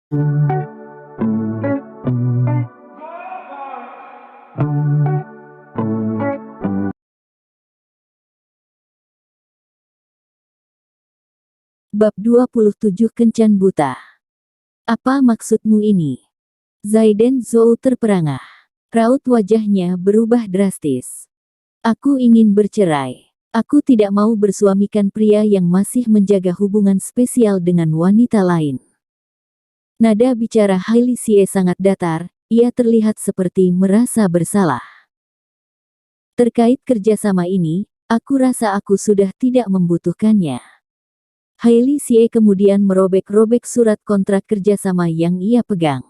Bab 27 Kencan Buta. Apa maksudmu ini? Zaiden Zhou terperangah. Raut wajahnya berubah drastis. Aku ingin bercerai. Aku tidak mau bersuamikan pria yang masih menjaga hubungan spesial dengan wanita lain. Nada bicara Hailey Xie sangat datar, ia terlihat seperti merasa bersalah. Terkait kerjasama ini, aku rasa aku sudah tidak membutuhkannya. Hailey Xie kemudian merobek-robek surat kontrak kerjasama yang ia pegang.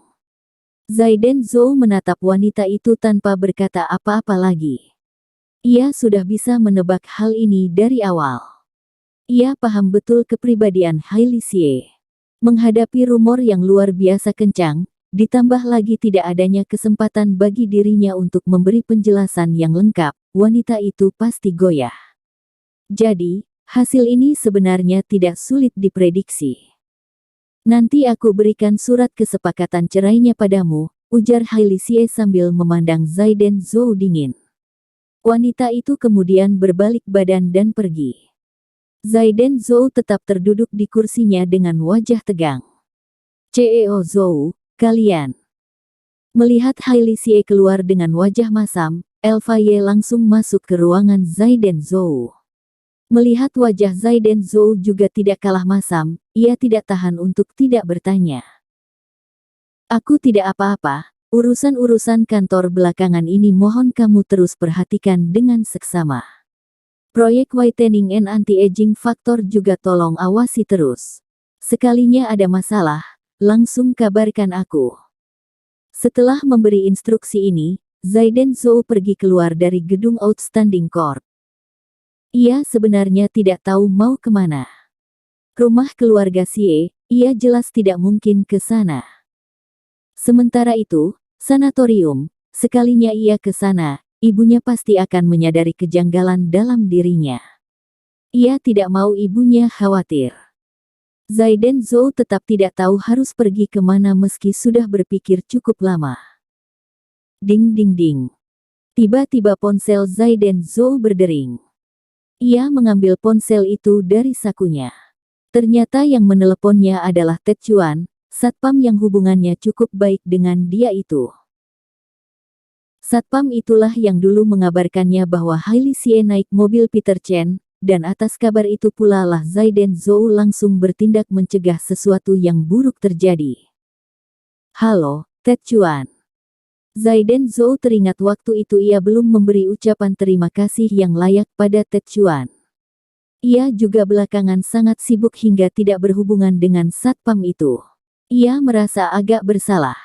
Zaiden Zhou menatap wanita itu tanpa berkata apa-apa lagi. Ia sudah bisa menebak hal ini dari awal. Ia paham betul kepribadian Hailey Xie. Menghadapi rumor yang luar biasa kencang, ditambah lagi tidak adanya kesempatan bagi dirinya untuk memberi penjelasan yang lengkap, wanita itu pasti goyah. Jadi, hasil ini sebenarnya tidak sulit diprediksi. Nanti aku berikan surat kesepakatan cerainya padamu, ujar Hailey Xie sambil memandang Zaiden Zhou dingin. Wanita itu kemudian berbalik badan dan pergi. Zaiden Zhou tetap terduduk di kursinya dengan wajah tegang. CEO Zhou, kalian. Melihat Hailey Xie keluar dengan wajah masam, Elfa Ye langsung masuk ke ruangan Zaiden Zhou. Melihat wajah Zaiden Zhou juga tidak kalah masam, ia tidak tahan untuk tidak bertanya. Aku tidak apa-apa, urusan-urusan kantor belakangan ini mohon kamu terus perhatikan dengan seksama. Proyek whitening and anti-aging factor juga tolong awasi terus. Sekalinya ada masalah, langsung kabarkan aku. Setelah memberi instruksi ini, Zaiden Zhou pergi keluar dari gedung Outstanding Corp. Ia sebenarnya tidak tahu mau kemana. Rumah keluarga Xie, ia jelas tidak mungkin ke sana. Sementara itu, sanatorium, sekalinya ia ke sana, ibunya pasti akan menyadari kejanggalan dalam dirinya. Ia tidak mau ibunya khawatir. Zaiden Zhou tetap tidak tahu harus pergi kemana meski sudah berpikir cukup lama. Ding ding ding. Tiba-tiba ponsel Zaiden Zhou berdering. Ia mengambil ponsel itu dari sakunya. Ternyata yang meneleponnya adalah Ted Chuan, satpam yang hubungannya cukup baik dengan dia itu. Satpam itulah yang dulu mengabarkannya bahwa Hailey Xie naik mobil Peter Chen, dan atas kabar itu pula lah Zaiden Zhou langsung bertindak mencegah sesuatu yang buruk terjadi. Halo, Ted Chuan. Zaiden Zhou teringat waktu itu ia belum memberi ucapan terima kasih yang layak pada Ted Chuan. Ia juga belakangan sangat sibuk hingga tidak berhubungan dengan satpam itu. Ia merasa agak bersalah.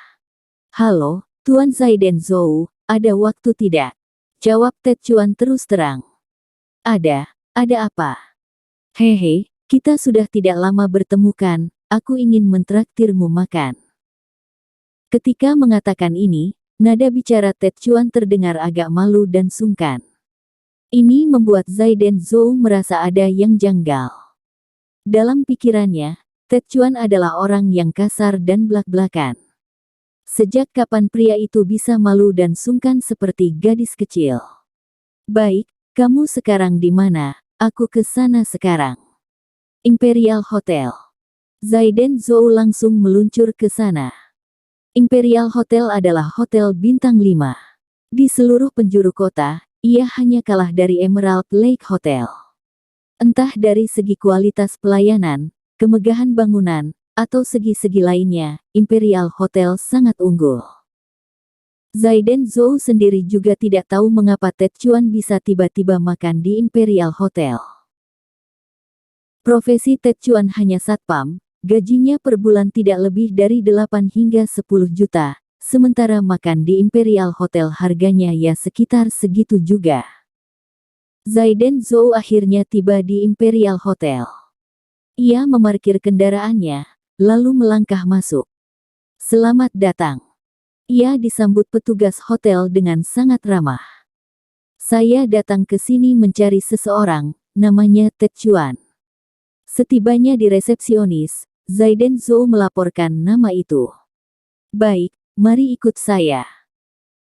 Halo, Tuan Zaiden Zhou, ada waktu tidak? Jawab Ted Chuan terus terang. Ada apa? Hehe, kita sudah tidak lama bertemu kan, aku ingin mentraktirmu makan. Ketika mengatakan ini, nada bicara Ted Chuan terdengar agak malu dan sungkan. Ini membuat Zaiden Zhou merasa ada yang janggal. Dalam pikirannya, Ted Chuan adalah orang yang kasar dan blak-blakan. Sejak kapan pria itu bisa malu dan sungkan seperti gadis kecil? Baik, kamu sekarang di mana? Aku ke sana sekarang. Imperial Hotel. Zaiden Zhou langsung meluncur ke sana. Imperial Hotel adalah hotel bintang 5. Di seluruh penjuru kota, ia hanya kalah dari Emerald Lake Hotel. Entah dari segi kualitas pelayanan, kemegahan bangunan, atau segi-segi lainnya, Imperial Hotel sangat unggul. Zaiden Zhou sendiri juga tidak tahu mengapa Ted Chuan bisa tiba-tiba makan di Imperial Hotel. Profesi Ted Chuan hanya satpam. Gajinya per bulan tidak lebih dari 8 hingga 10 juta, sementara makan di Imperial Hotel harganya ya sekitar segitu juga. Zaiden Zhou akhirnya tiba di Imperial Hotel. Ia memarkir kendaraannya, lalu melangkah masuk. Selamat datang. Ia disambut petugas hotel dengan sangat ramah. Saya datang ke sini mencari seseorang, namanya Ted Chuan. Setibanya di resepsionis, Zaiden Zhou melaporkan nama itu. Baik, mari ikut saya.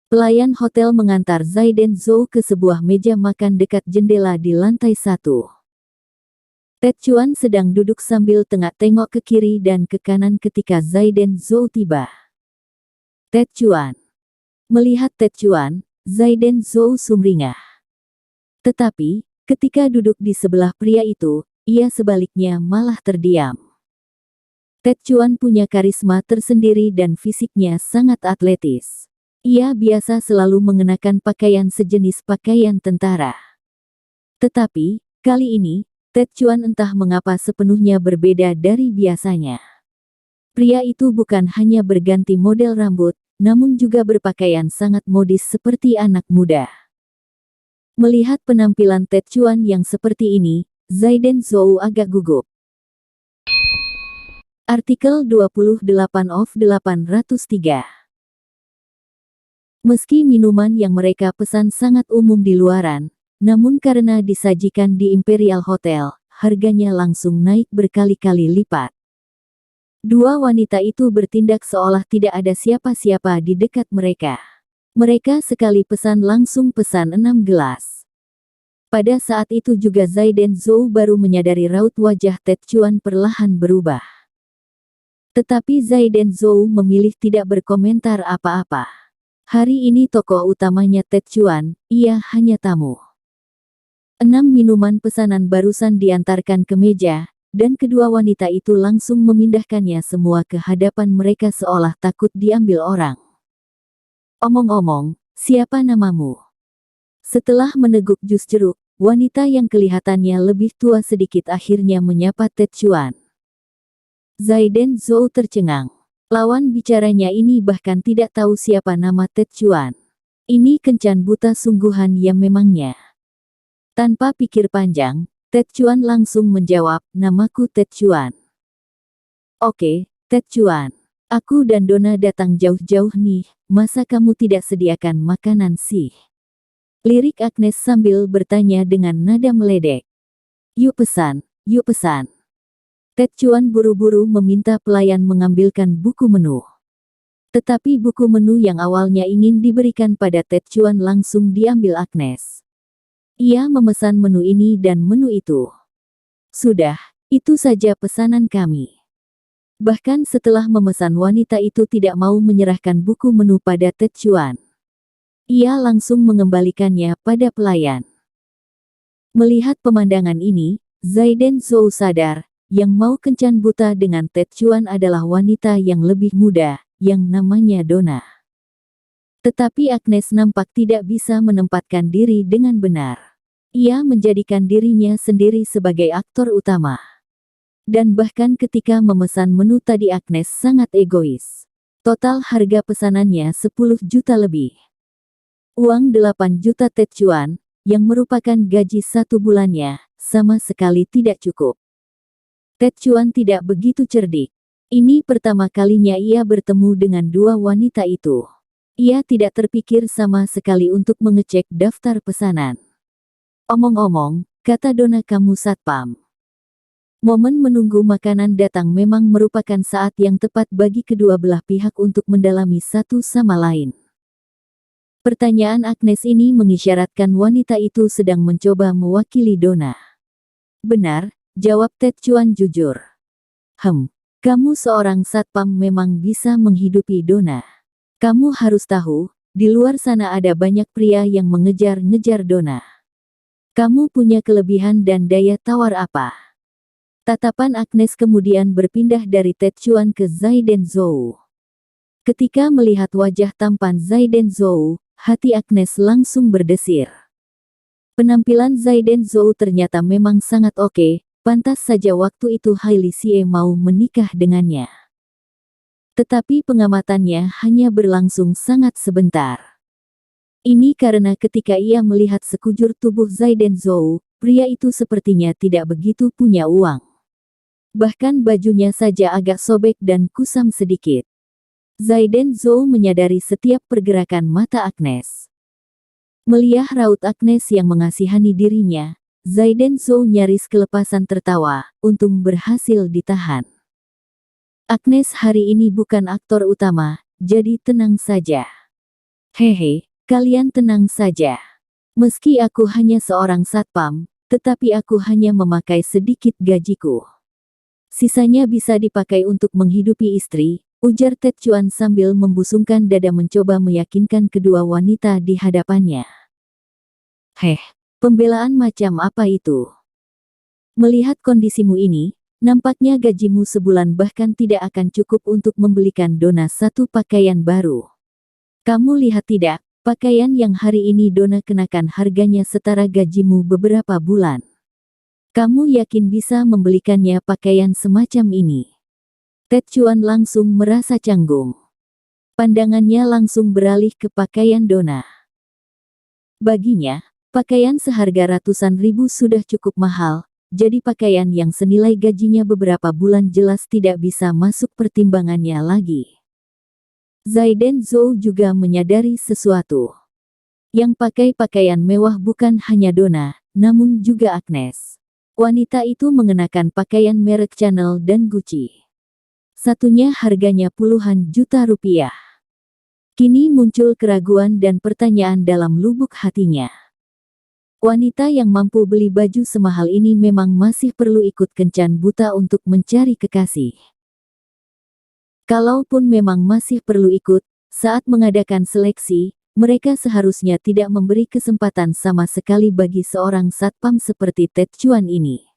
Pelayan hotel mengantar Zaiden Zhou ke sebuah meja makan dekat jendela di lantai 1. Ted Chuan sedang duduk sambil tengok ke kiri dan ke kanan ketika Zaiden Zhou tiba. Ted Chuan. Melihat Ted Chuan, Zaiden Zhou sumringah. Tetapi, ketika duduk di sebelah pria itu, ia sebaliknya malah terdiam. Ted Chuan punya karisma tersendiri dan fisiknya sangat atletis. Ia biasa selalu mengenakan pakaian sejenis pakaian tentara. Tetapi, kali ini, Ted Chuan entah mengapa sepenuhnya berbeda dari biasanya. Pria itu bukan hanya berganti model rambut, namun juga berpakaian sangat modis seperti anak muda. Melihat penampilan Ted Chuan yang seperti ini, Zaiden Zhou agak gugup. Artikel 28/803. Meski minuman yang mereka pesan sangat umum di luaran, namun karena disajikan di Imperial Hotel, harganya langsung naik berkali-kali lipat. Dua wanita itu bertindak seolah tidak ada siapa-siapa di dekat mereka. Mereka sekali pesan langsung pesan 6 gelas. Pada saat itu juga Zaiden Zhou baru menyadari raut wajah Ted Chuan perlahan berubah. Tetapi Zaiden Zhou memilih tidak berkomentar apa-apa. Hari ini tokoh utamanya Ted Chuan, ia hanya tamu. 6 minuman pesanan barusan diantarkan ke meja, dan kedua wanita itu langsung memindahkannya semua ke hadapan mereka seolah takut diambil orang. Omong-omong, siapa namamu? Setelah meneguk jus jeruk, wanita yang kelihatannya lebih tua sedikit akhirnya menyapa Ted Chuan. Zaiden Zhou tercengang. Lawan bicaranya ini bahkan tidak tahu siapa nama Ted Chuan. Ini kencan buta sungguhan yang memangnya. Tanpa pikir panjang, Ted Chuan langsung menjawab, namaku Ted Chuan. Oke, Ted Chuan. Aku dan Donna datang jauh-jauh nih, masa kamu tidak sediakan makanan sih? Lirik Agnes sambil bertanya dengan nada meledek. Yuk pesan, yuk pesan. Ted Chuan buru-buru meminta pelayan mengambilkan buku menu. Tetapi buku menu yang awalnya ingin diberikan pada Ted Chuan langsung diambil Agnes. Ia memesan menu ini dan menu itu. Sudah, itu saja pesanan kami. Bahkan setelah memesan wanita itu tidak mau menyerahkan buku menu pada Ted Chuan. Ia langsung mengembalikannya pada pelayan. Melihat pemandangan ini, Zaiden Zhou sadar, yang mau kencan buta dengan Ted Chuan adalah wanita yang lebih muda, yang namanya Donna. Tetapi Agnes nampak tidak bisa menempatkan diri dengan benar. Ia menjadikan dirinya sendiri sebagai aktor utama. Dan bahkan ketika memesan menu tadi Agnes sangat egois. Total harga pesanannya 10 juta lebih. Uang 8 juta Ted Chuan, yang merupakan gaji 1 bulannya, sama sekali tidak cukup. Ted Chuan tidak begitu cerdik. Ini pertama kalinya ia bertemu dengan dua wanita itu. Ia tidak terpikir sama sekali untuk mengecek daftar pesanan. Omong-omong, kata Donna kamu satpam. Momen menunggu makanan datang memang merupakan saat yang tepat bagi kedua belah pihak untuk mendalami satu sama lain. Pertanyaan Agnes ini mengisyaratkan wanita itu sedang mencoba mewakili Donna. Benar, jawab Ted Chuan jujur. Kamu seorang satpam memang bisa menghidupi Donna. Kamu harus tahu, di luar sana ada banyak pria yang mengejar-ngejar Donna. Kamu punya kelebihan dan daya tawar apa? Tatapan Agnes kemudian berpindah dari Ted Chuan ke Zaiden Zhou. Ketika melihat wajah tampan Zaiden Zhou, hati Agnes langsung berdesir. Penampilan Zaiden Zhou ternyata memang sangat oke, pantas saja waktu itu Hailey Xie mau menikah dengannya. Tetapi pengamatannya hanya berlangsung sangat sebentar. Ini karena ketika ia melihat sekujur tubuh Zaiden Zhou, pria itu sepertinya tidak begitu punya uang. Bahkan bajunya saja agak sobek dan kusam sedikit. Zaiden Zhou menyadari setiap pergerakan mata Agnes. Melihat raut Agnes yang mengasihani dirinya, Zaiden Zhou nyaris kelepasan tertawa, untung berhasil ditahan. Agnes hari ini bukan aktor utama, jadi tenang saja. Hehe, kalian tenang saja. Meski aku hanya seorang satpam, tetapi aku hanya memakai sedikit gajiku. Sisanya bisa dipakai untuk menghidupi istri, ujar Ted Chuan sambil membusungkan dada mencoba meyakinkan kedua wanita di hadapannya. Heh, pembelaan macam apa itu? Melihat kondisimu ini, nampaknya gajimu sebulan bahkan tidak akan cukup untuk membelikan Dona satu pakaian baru. Kamu lihat tidak, pakaian yang hari ini Dona kenakan harganya setara gajimu beberapa bulan. Kamu yakin bisa membelikannya pakaian semacam ini? Ted Chuan langsung merasa canggung. Pandangannya langsung beralih ke pakaian Dona. Baginya, pakaian seharga ratusan ribu sudah cukup mahal, jadi pakaian yang senilai gajinya beberapa bulan jelas tidak bisa masuk pertimbangannya lagi. Zaiden Zhou juga menyadari sesuatu. Yang pakai pakaian mewah bukan hanya Dona, namun juga Agnes. Wanita itu mengenakan pakaian merek Chanel dan Gucci. Satunya harganya puluhan juta rupiah. Kini muncul keraguan dan pertanyaan dalam lubuk hatinya. Wanita yang mampu beli baju semahal ini memang masih perlu ikut kencan buta untuk mencari kekasih. Kalaupun memang masih perlu ikut, saat mengadakan seleksi, mereka seharusnya tidak memberi kesempatan sama sekali bagi seorang satpam seperti Ted Chuan ini.